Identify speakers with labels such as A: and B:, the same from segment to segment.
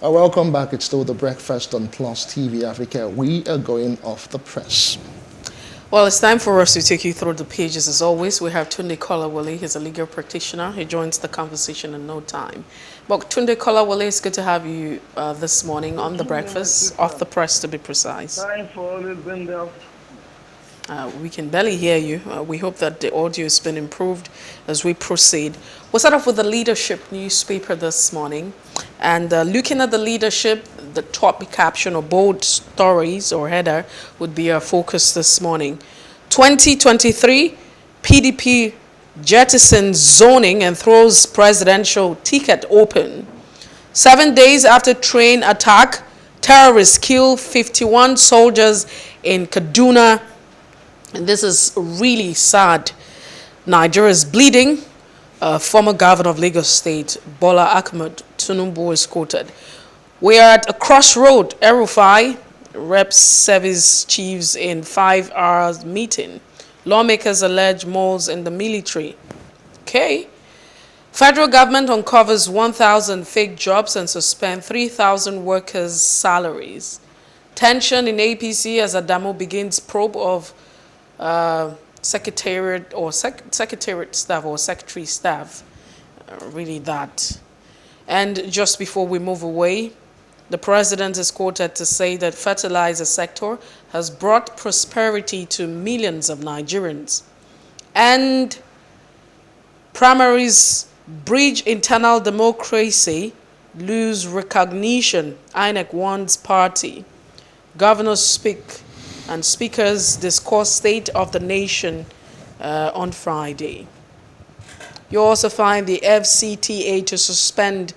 A: Welcome back. It's still the breakfast on Plus TV Africa. We are going off the press.
B: Well, it's time for us to take you through the pages. As always, we have Tunde Kolawole. He's a legal practitioner. He joins the conversation in no time. But Tunde Kolawole, it's good to have you this morning on the breakfast, off the press to be precise.
C: Thanks for always being there.
B: We can barely hear you. We hope that the audio has been improved as we proceed. We'll start off with the leadership newspaper this morning. And looking at the leadership, the top caption or bold stories or header would be our focus this morning. 2023, PDP jettisons zoning and throws presidential ticket open. 7 days after train attack, terrorists kill 51 soldiers in Kaduna. And this is really sad. Nigeria is bleeding. Former governor of Lagos State, Bola Ahmed Tinubu, is quoted. We are at a crossroad. El-Rufai reps service chiefs in 5 hours meeting. Lawmakers allege moles in the military. Okay. Federal government uncovers 1,000 fake jobs and suspend 3,000 workers' salaries. Tension in APC as Adamo begins probe of secretariat staff or secretary staff. Really that. And just before we move away, the president is quoted to say that fertilizer sector has brought prosperity to millions of Nigerians. And primaries breach internal democracy, lose recognition, INEC warns party. Governors speak and speakers discuss state of the nation on Friday. You also find the FCTA to suspend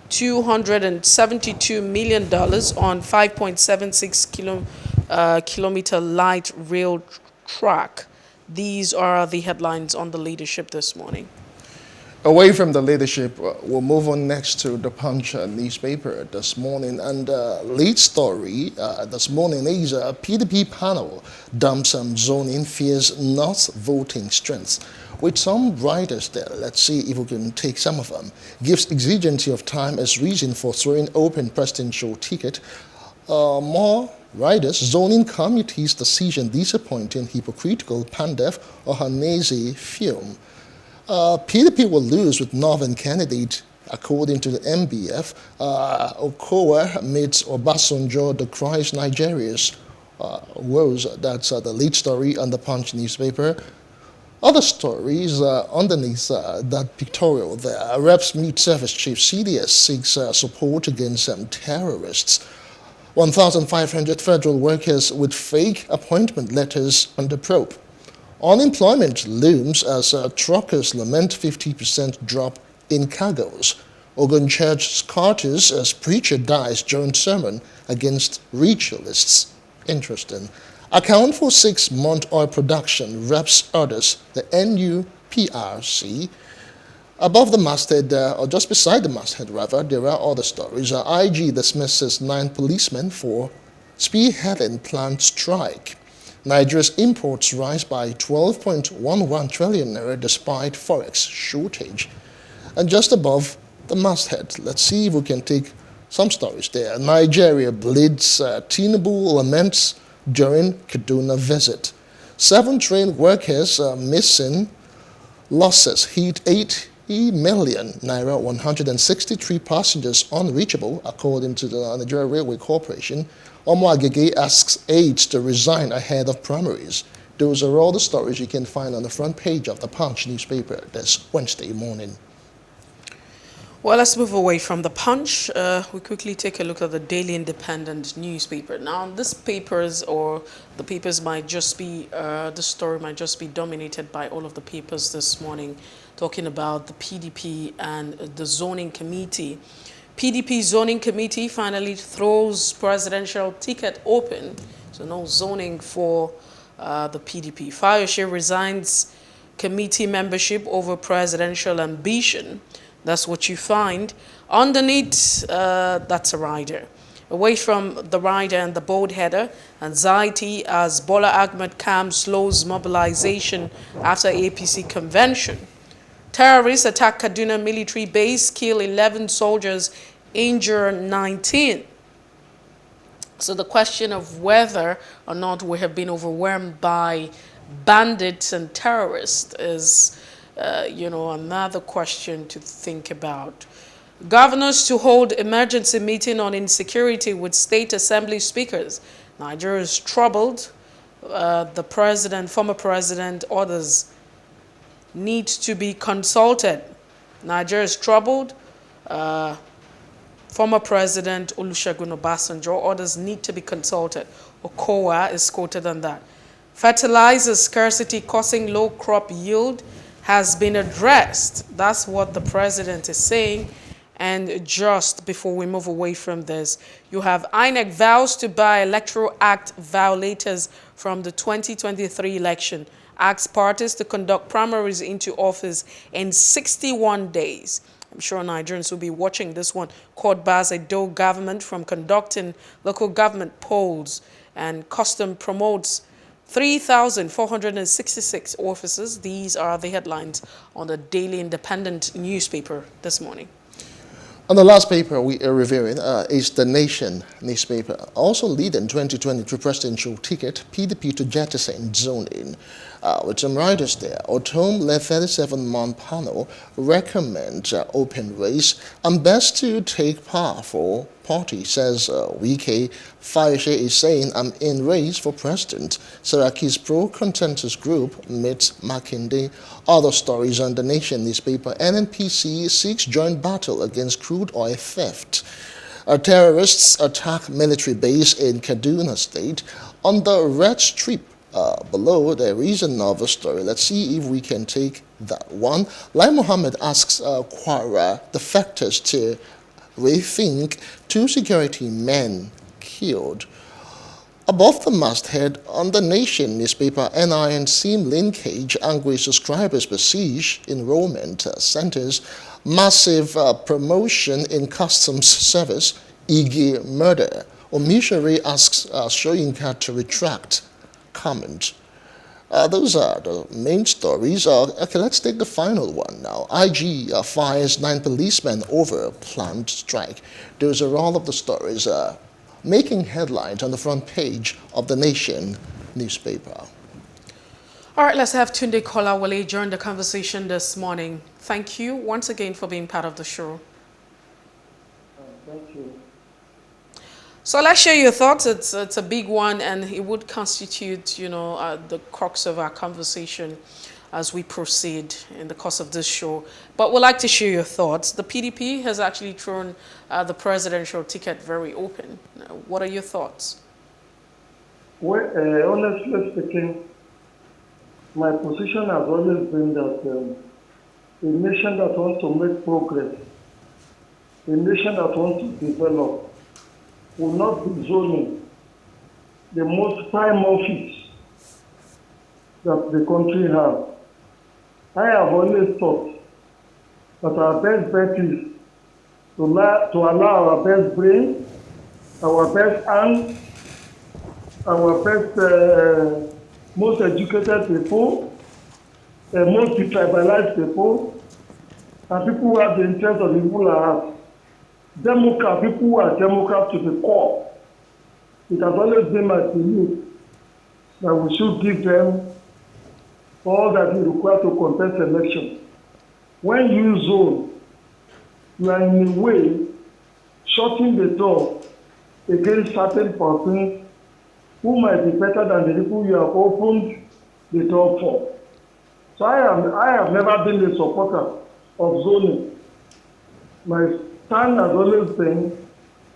B: $272 million on 5.76 kilometer light rail track. These are the headlines on the leadership this morning.
A: Away from the leadership, we'll move on next to the Punch newspaper this morning. And lead story this morning is a PDP panel dumps zoning fears not voting strength. With some writers there, let's see if we can take some of them. Gives exigency of time as reason for throwing open presidential ticket. More writers, zoning committee's decision disappointing, hypocritical, Pandef or Hanese film. PDP will lose with Northern candidate, according to the MBF. Okowa meets Obasanjo, the Christ Nigeria's woes. That's the lead story on the Punch newspaper. Other stories underneath that pictorial there. Reps meet service chief. CDS seeks support against terrorists. 1,500 federal workers with fake appointment letters under probe. Unemployment looms as truckers lament 50% drop in cargoes. Ogun Church scatters as preacher dies during sermon against ritualists. Interesting. Account for 6-month oil production, reps orders the NUPRC. Above the masthead, or just beside the masthead rather, there are other stories. IG dismisses 9 policemen for spearheading planned strike. Nigeria's imports rise by 12.11 trillion naira despite forex shortage. And just above the masthead, let's see if we can take some stories there. Nigeria bleeds, Tinubu laments during Kaduna visit. 7 train workers missing, losses hit 80 million naira, 163 passengers unreachable, according to the Nigeria Railway Corporation. Omo Agege asks aides to resign ahead of primaries. Those are all the stories you can find on the front page of the Punch newspaper this Wednesday morning.
B: Well, let's move away from the Punch. We quickly take a look at the Daily Independent newspaper. Now, this papers or the papers might just be, the story might just be dominated by all of the papers this morning, talking about the PDP and the zoning committee. PDP zoning committee finally throws presidential ticket open. So no zoning for the PDP. Fayose resigns committee membership over presidential ambition. That's what you find. Underneath, that's a rider. Away from the rider and the bold header, anxiety as Bola Ahmed calms slows mobilization after APC convention. Terrorists attack Kaduna military base, kill 11 soldiers injure 19. So the question of whether or not we have been overwhelmed by bandits and terrorists is, another question to think about. Governors to hold emergency meeting on insecurity with state assembly speakers. Nigeria is troubled. The president, former president, orders need to be consulted. Nigeria is troubled. Former President Olusegun Obasanjo orders need to be consulted. Okowa is quoted on that. Fertilizer scarcity causing low crop yield has been addressed. That's what the president is saying. And just before we move away from this, you have INEC vows to buy Electoral Act violators from the 2023 election, asks parties to conduct primaries into office in 61 days. I'm sure Nigerians will be watching this one. Court bars a Doe government from conducting local government polls, and custom promotes 3,466 officers. These are the headlines on the Daily Independent newspaper this morning.
A: And the last paper we are reviewing is The Nation newspaper. Also leading 2023 presidential ticket, PDP to jettison zoning. With some writers there, Otom-led 37-man panel recommends open race and best to take powerful party, says Wike. Fayose is saying, I'm in race for president. Saraki's pro-consensus group meets Makinde. Other stories on The Nation newspaper, NNPC seeks joint battle against crude oil theft. Terrorists attack military base in Kaduna State. On the red strip below, there is another story. Let's see if we can take that one. Lai Mohammed asks Kwara defectors to rethink 2 security men killed. Above the masthead on The Nation newspaper, NI and SIM linkage, angry subscribers besiege enrollment centers, massive promotion in customs service, Igi murder. Omishari asks Shoyinka to retract comment. Those are the main stories. Okay, let's take the final one now. IG fires 9 policemen over planned strike. Those are all of the stories making headlines on the front page of The Nation newspaper.
B: All right, let's have Tunde Kolawole join the conversation this morning. Thank you once again for being part of the show.
C: Thank you.
B: So let's share your thoughts. It's a big one, and it would constitute, the crux of our conversation as we proceed in the course of this show. But we'd like to share your thoughts. The PDP has actually thrown the presidential ticket very open. What are your thoughts?
C: Well, honestly speaking, my position has always been that a nation that wants to make progress, a nation that wants to develop, will not be zoning the most prime office that the country has. I have always thought that our best bet is to allow our best brain, our best hands, our best, most educated people, most detribalized people, and people who have the interest of the people at heart. Democrat, people who are Democrats to the core. It has always been my belief that we should give them all that is required to contest elections. When you zone, you are in a way shutting the door against certain persons who might be better than the people you have opened the door for. So I have never been a supporter of zoning. My stand has always been,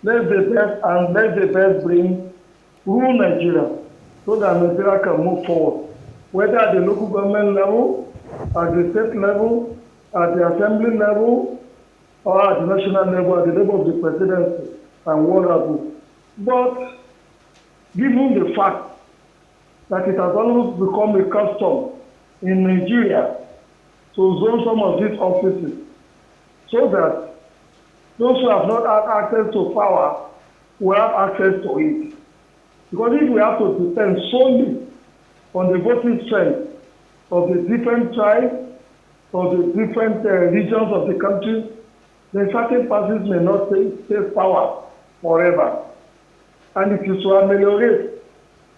C: let the best and let the best bring rule Nigeria so that Nigeria can move forward, whether at the local government level, at the state level, at the assembly level, or at the national level, at the level of the presidency and whatever. But given the fact that it has always become a custom in Nigeria to zone some of these offices so that those who have not had access to power will have access to it. Because if we have to depend solely on the voting strength of the different tribes, of the different regions of the country, then certain parties may not take power forever. And it is to ameliorate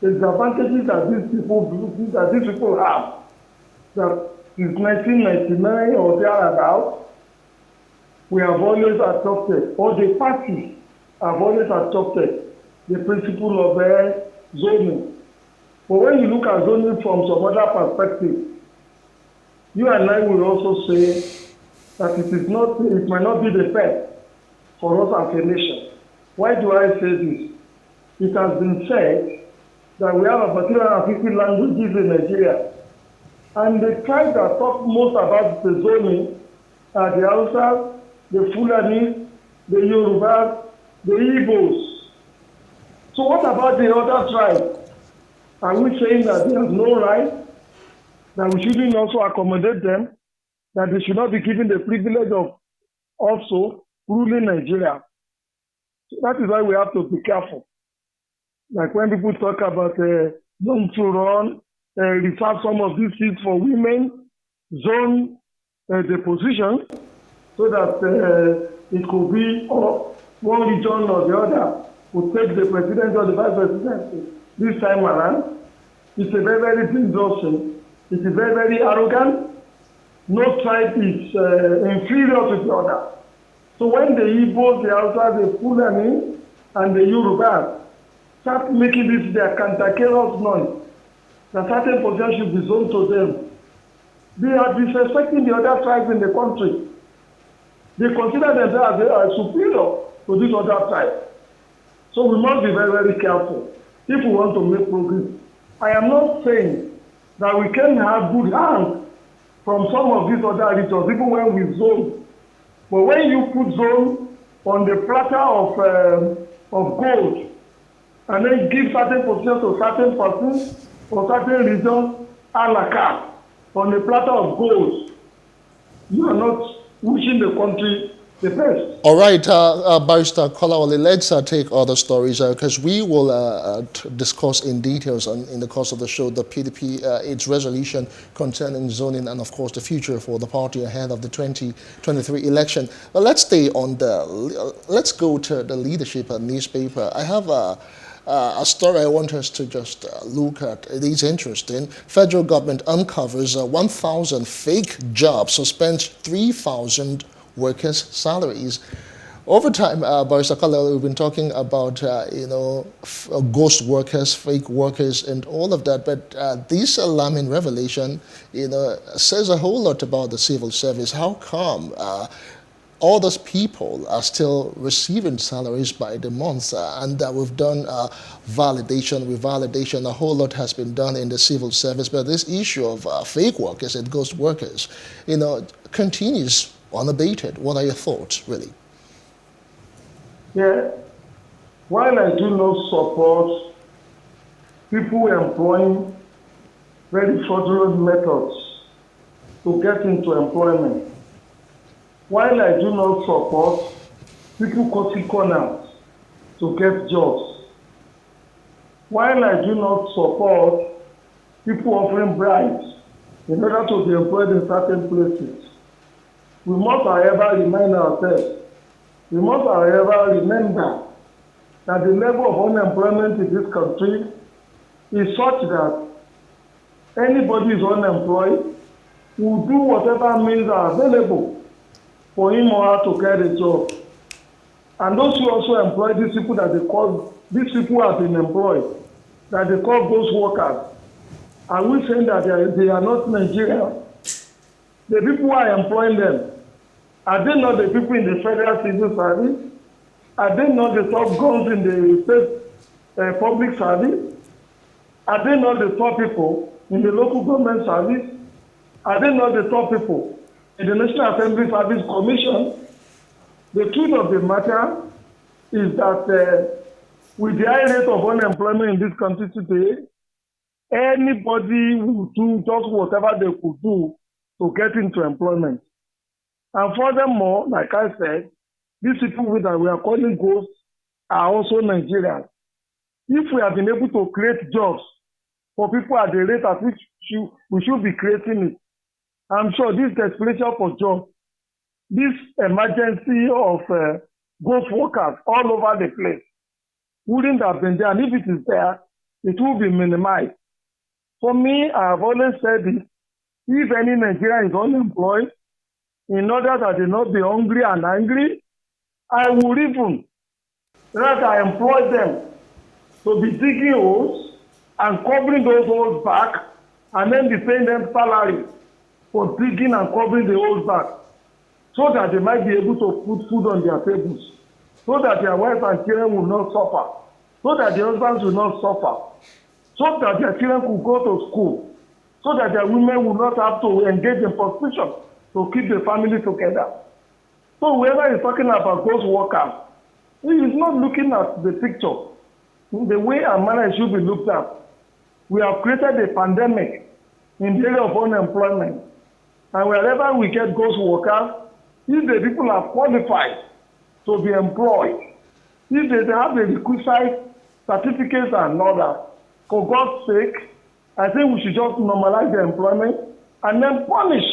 C: the disadvantages that these people have, that since 1999 or thereabouts, we have always adopted, or the parties have always adopted, the principle of zoning. But when you look at zoning from some other perspective, you and I will also say that it might not be the best for us as a nation. Why do I say this? It has been said that we have about 250 languages in Nigeria, and the tribes that talk most about the zoning are the Hausas, the Fulani, the Yorubas, the Igbos. So what about the other tribes? Are we saying that they have no right, that we shouldn't also accommodate them, that they should not be given the privilege of also ruling Nigeria? So that is why we have to be careful. Like when people talk about zone to run, reserve some of these seats for women, zone the position, so that it could be one region or the other would take the presidency or the vice presidency this time around. It's a very, very dangerous thing. It is very, very arrogant. No tribe is inferior to the other. So when the Igbos, the Hausas, the Fulani, and the Yorubas start making this their cantankerous noise, that certain positions should be zoned to them, they are disrespecting the other tribes in the country. They consider themselves as superior to these other tribes. So we must be very, very careful if we want to make progress. I am not saying that we can have good hands from some of these other regions, even when we zone. But when you put zone on the platter of gold, and then give certain positions to certain persons or certain regions a la carte on the platter of gold, you are not wishing the country the best.
A: All right, Barrister Kolawole, let's take other stories because we will discuss in details in the course of the show the PDP, its resolution concerning zoning and, of course, the future for the party ahead of the 2023 election. But let's stay on let's go to the leadership newspaper. I have a story I want us to just look at. It is interesting. Federal government uncovers 1,000 fake jobs, suspends 3,000 workers' salaries. Over time, Barrister Kolawole, we've been talking about, ghost workers, fake workers, and all of that. But this alarming revelation, says a whole lot about the civil service. How come all those people are still receiving salaries by the month, and we've done validation, a whole lot has been done in the civil service, but this issue of fake workers and ghost workers, continues unabated. What are your thoughts, really?
C: Yeah, while I do not support people employing very fraudulent methods to get into employment, while I do not support people cutting corners to get jobs, while I do not support people offering bribes in order to be employed in certain places, we must, however, remind ourselves, we must, however, remember that the level of unemployment in this country is such that anybody who is unemployed will do whatever means are available for him or her to get a job. And those who also employ these people these people who have been employed, that they call ghost workers, are we saying that they are not Nigerians? The people who are employing them, are they not the people in the federal civil service? Are they not the top guns in the state public service? Are they not the top people in the local government service? Are they not the top people in the National Assembly Service Commission? The truth of the matter is that with the high rate of unemployment in this country today, anybody will do just whatever they could do to get into employment. And furthermore, like I said, these people that we are calling ghosts are also Nigerians. If we have been able to create jobs for people at the rate at which we should be creating it, I'm sure this desperation for jobs this emergency of ghost workers all over the place wouldn't have been there. And if it is there, it will be minimized. For me, I have always said this, if any Nigerian is unemployed, in order that they not be hungry and angry, I would even rather employ them to be digging holes and covering those holes back, and then be paying them salary for digging and covering the holes back, so that they might be able to put food on their tables, so that their wives and children will not suffer, so that their husbands will not suffer, so that their children could go to school, so that their women will not have to engage in prostitution to keep the family together. So whoever is talking about those workers, he is not looking at the picture the way and manner it should be looked at. We have created a pandemic in the area of unemployment. And wherever we get those workers, if the people are qualified to be employed, if they have the requisite certificates and all that, for God's sake, I think we should just normalize the employment and then punish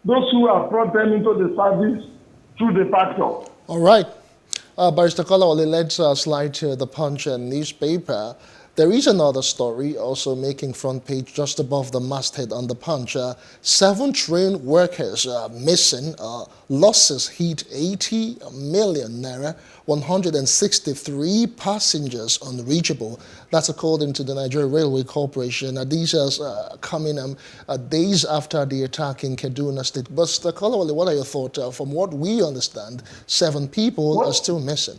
C: those who have brought them into the service through the back door.
A: All right. Barrister Kolawole, let's slide to the Punch and newspaper. There is another story also making front page just above the masthead on the Punch. 7 train workers missing. Losses hit 80 million naira. 163 passengers unreachable. That's according to the Nigeria Railway Corporation. These are coming days after the attack in Kaduna State. But Kolawole, what are your thoughts? From what we understand, 7 people are still missing.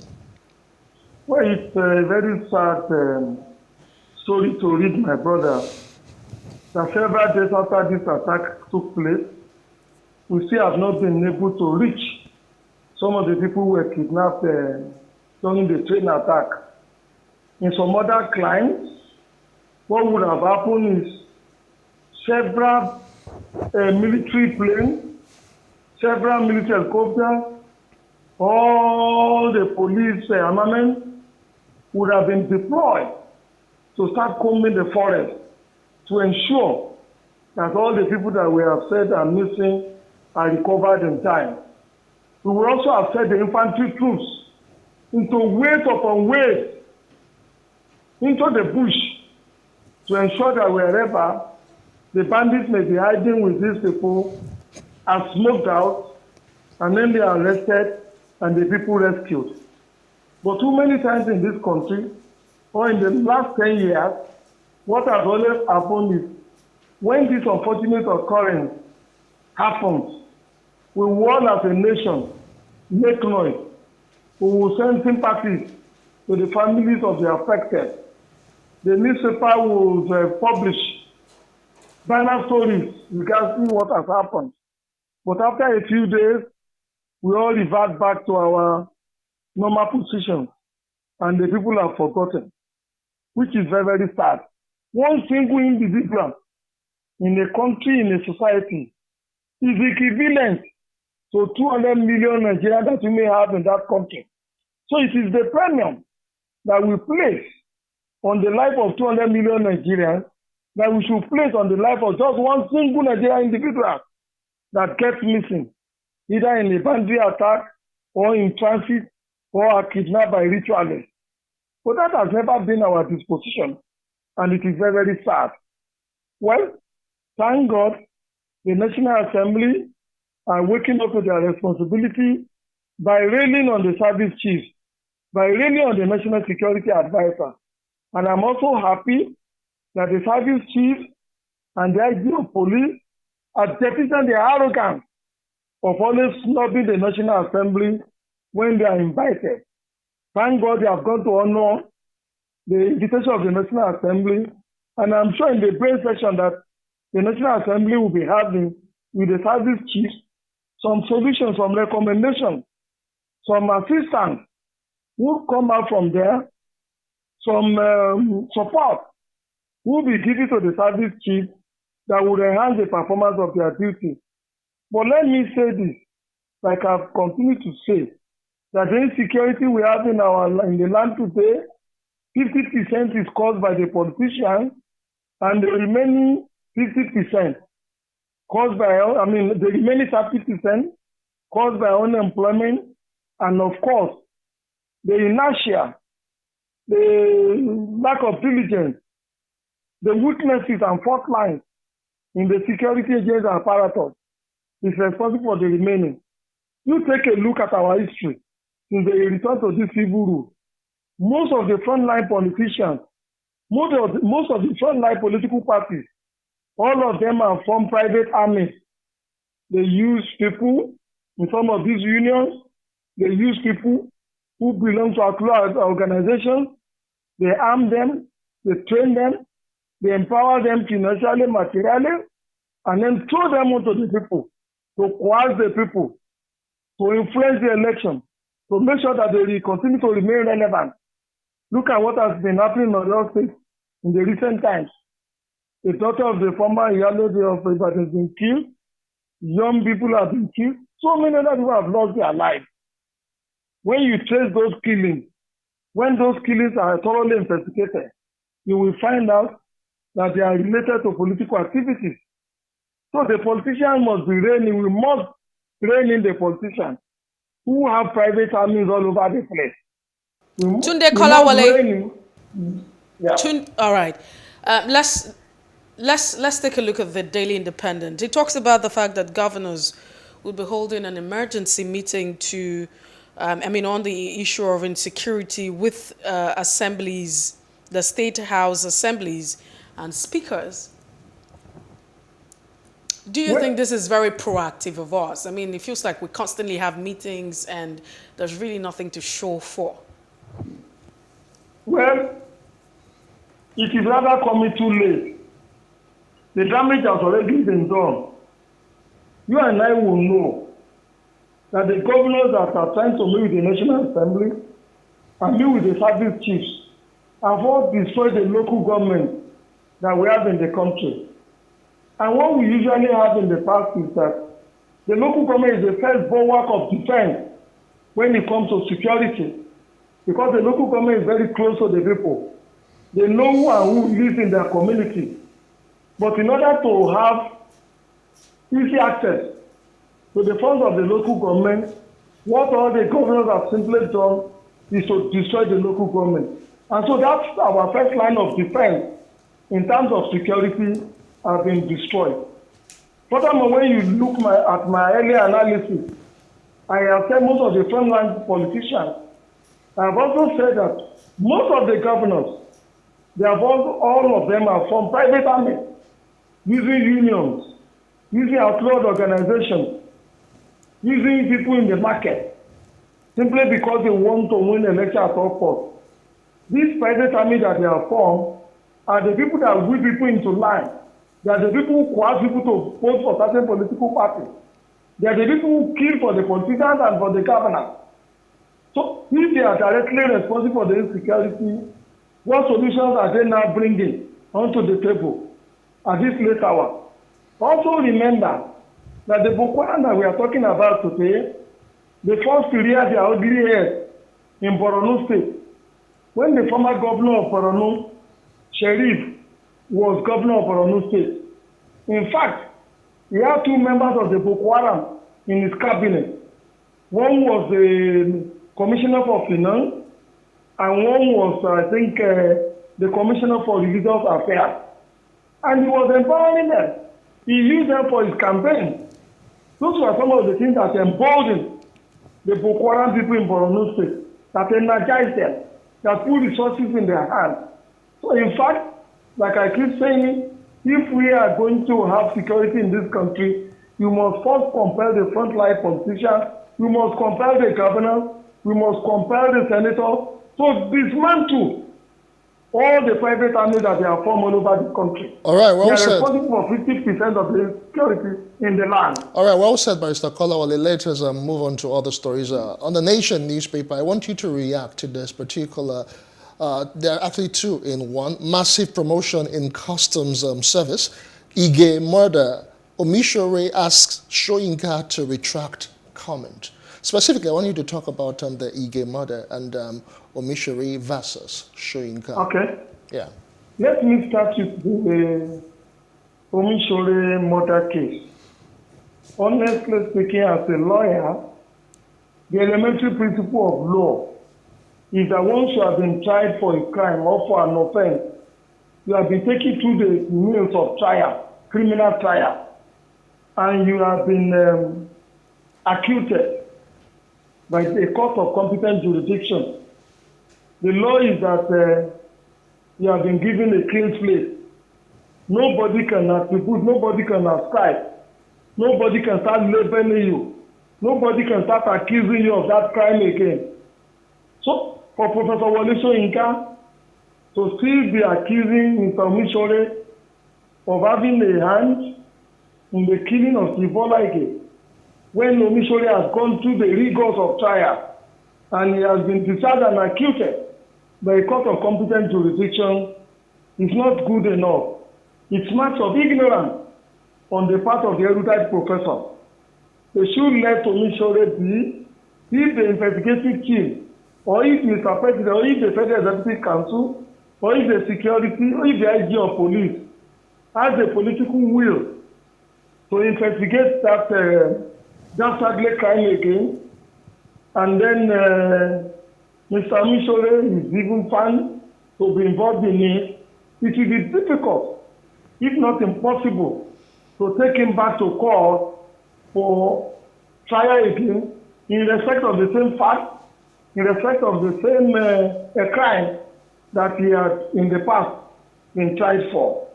C: Well, it's a very sad story to read, my brother, that several days after this attack took place, we still have not been able to reach some of the people who were kidnapped during the train attack. In some other climes, what would have happened is several military planes, several military helicopters, all the police armament would have been deployed to start combing the forest to ensure that all the people that we have said are missing are recovered in time. We will also have sent the infantry troops into wave upon wave into the bush to ensure that wherever the bandits may be hiding with these people are smoked out, and then they are arrested and the people rescued. But too many times in this country, or in the last 10 years, what has always happened is when this unfortunate occurrence happens, we will all as a nation make noise. We will send sympathies to the families of the affected. The newspaper will publish banner stories regarding what has happened. But after a few days, we all revert back to our normal position, and the people have forgotten, which is very, very sad. One single individual in a country, in a society, is equivalent to 200 million Nigerians that we may have in that country. So it is the premium that we place on the life of 200 million Nigerians that we should place on the life of just one single Nigerian individual that gets missing, either in a boundary attack or in transit or are kidnapped by ritualists. But that has never been our disposition, and it is very, very sad. Well, thank God, the National Assembly are waking up to their responsibility by railing on the service chiefs, by railing on the National Security Advisor. And I'm also happy that the service chiefs and the IG of police are defining the arrogance of always snubbing the National Assembly when they are invited. Thank God they have gone to honor the invitation of the National Assembly, and I'm sure in the brain session that the National Assembly will be having with the service chiefs, some solutions, some recommendations, some assistance will come out from there, some support will be given to the service chiefs that will enhance the performance of their duty. But let me say this, like I've continued to say, that the insecurity we have in the land today, 50% is caused by the politicians, and the remaining 50% caused by, the remaining 30% caused by unemployment, and of course, the inertia, the lack of diligence, the weaknesses and fault lines in the security agency apparatus is responsible for the remaining. You take a look at our history since the return to this civil rule. Most of the frontline politicians, most of the frontline political parties, all of them are from private armies. They use people in some of these unions. They use people who belong to our organizations. They arm them, they train them, they empower them financially, materially, and then throw them onto the people to coerce the people, to influence the election, to make sure that they continue to remain relevant. Look at what has been happening in Oyo State in the recent times. The daughter of the former Iyalode of Ibadan has been killed. Young people have been killed. So many other people have lost their lives. When you trace those killings, when those killings are thoroughly investigated, you will find out that they are related to political activities. So the politician must be reigning. We must rein in the politicians who have private armies all over the place.
B: Tunde Kolawole.
C: Yeah.
B: All right. Let's take a look at the Daily Independent. It talks about the fact that governors will be holding an emergency meeting to, on the issue of insecurity with assemblies, the state house assemblies and speakers. Do you think this is very proactive of us? I mean, it feels like we constantly have meetings and there's really nothing to show for.
C: Well, it is rather coming too late. The damage has already been done. You and I will know that the governors that are trying to meet with the National Assembly and meet with the service chiefs have all destroyed the local government that we have in the country. And what we usually have in the past is that the local government is the first bulwark of defense when it comes to security, because the local government is very close to the people. They know who and who lives in their community. But in order to have easy access to the funds of the local government, what all the governors have simply done is to destroy the local government. And so that's our first line of defense in terms of security have been destroyed. Furthermore, when you look at my earlier analysis, I have said most of the frontline politicians. I have also said that most of the governors, all of them are from private armies, using unions, using outlawed organizations, using people in the market, simply because they want to win election at all costs. These private armies that they have formed are the people that whip people into line. They are the people who coerce people to vote for certain political parties. They are the people who kill for the politicians and for the governors. So if they are directly responsible for the insecurity, what solutions are they now bringing onto the table at this late hour? Also remember that the Boko Haram that we are talking about today, they first to rear their ugly head in Borno State. When the former governor of Borno, Sheriff, was governor of Borno State. In fact, he had two members of the Boko Haram in his cabinet. One was the Commissioner for Finance, and one was, I think, the Commissioner for Religious Affairs. And he was empowering them. He used them for his campaign. Those were some of the things that emboldened the Boko Haram people in Borno State, that energized them, that put resources in their hands. So in fact, like I keep saying, if we are going to have security in this country, you must first compel the frontline politicians, you must compel the governors, we must compel the senators to dismantle all the private armies that they have formed all over the country.
A: All right, well
C: said.
A: They are
C: responsible for 50% of the security in the land.
A: All right, well said, Mr. Kolawole. Let us move on to other stories. On the Nation newspaper, I want you to react to this particular. There are actually two in one. Massive promotion in customs service. Ige murder. Omishore asks Soyinka to retract comment. Specifically, I want you to talk about the Ige murder and Omishore versus Soyinka.
C: Okay.
A: Yeah.
C: Let me start with the Omishore murder case. honestly speaking, as a lawyer, the elementary principle of law is that once you have been tried for a crime or for an offense, you have been taken through the means of trial, criminal trial, and you have been accused by a court of competent jurisdiction. The law is that you have been given a clean slate. Nobody can attribute, nobody can ascribe, nobody can start labeling you, nobody can start accusing you of that crime again. So, for Professor Wole Soyinka to still be accusing Mr. Omishore of having a hand in the killing of Ebola Ige, when Omishore has gone through the rigors of trial and he has been discharged and accused by a court of competent jurisdiction, is not good enough. It's marks of ignorance on the part of the erudite professor. They should let Omishore be, if the investigative team, or if Mr. President, or if the Federal Executive Council, or if the security, or if the IG of police has a political will to investigate that ugly crime again, and then Mr. Omishore is even found to be involved in it, it will be difficult, if not impossible, to take him back to court for trial again in respect of the same fact, in respect of the same crime that he had in the past been tried for.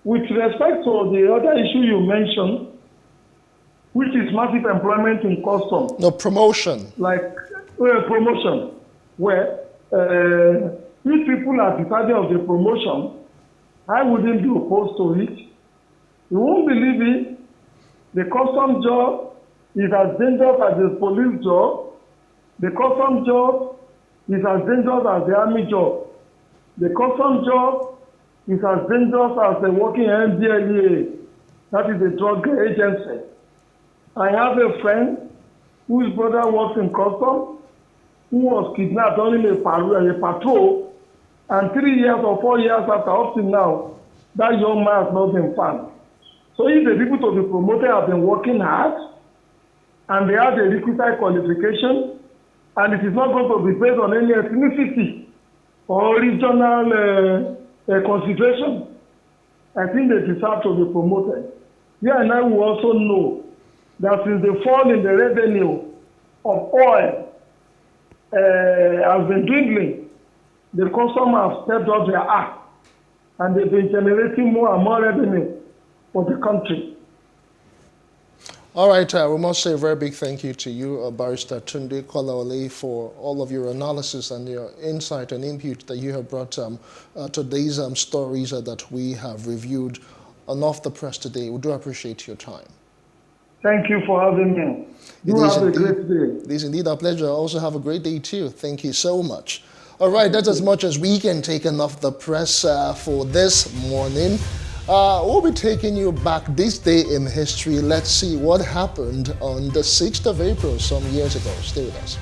C: With respect to the other issue you mentioned, which is massive employment in customs.
A: No, promotion.
C: Like promotion, where if people are deciding of the promotion, I wouldn't be opposed to it. You won't believe it. The custom job is as dangerous as the police job. The custom job is as dangerous as the army job. The custom job is as dangerous as the working NDLEA, that is the drug agency. I have a friend whose brother works in custom, who was kidnapped only in a patrol, and 3 years or 4 years after, up to now, that young man has not been found. So if the people to be promoted have been working hard, and they have the requisite qualification, and it is not going to be based on any ethnicity or regional consideration, I think they deserve to be promoted. Yeah, and I will also know that since the fall in the revenue of oil has been dwindling, the customer have stepped up their act, and they've been generating more and more revenue for the country.
A: All right, we must say a very big thank you to you, Barrister Tunde Kolawole, for all of your analysis and your insight and input that you have brought to these stories that we have reviewed on Off the Press today. We do appreciate your time.
C: Thank you for having me. You have a great day.
A: It is indeed our pleasure. Also have a great day too. Thank you so much. All right, that's as much as we can take on Off the Press for this morning. We'll be taking you back this day in history. Let's see what happened on the 6th of April some years ago. Stay with us.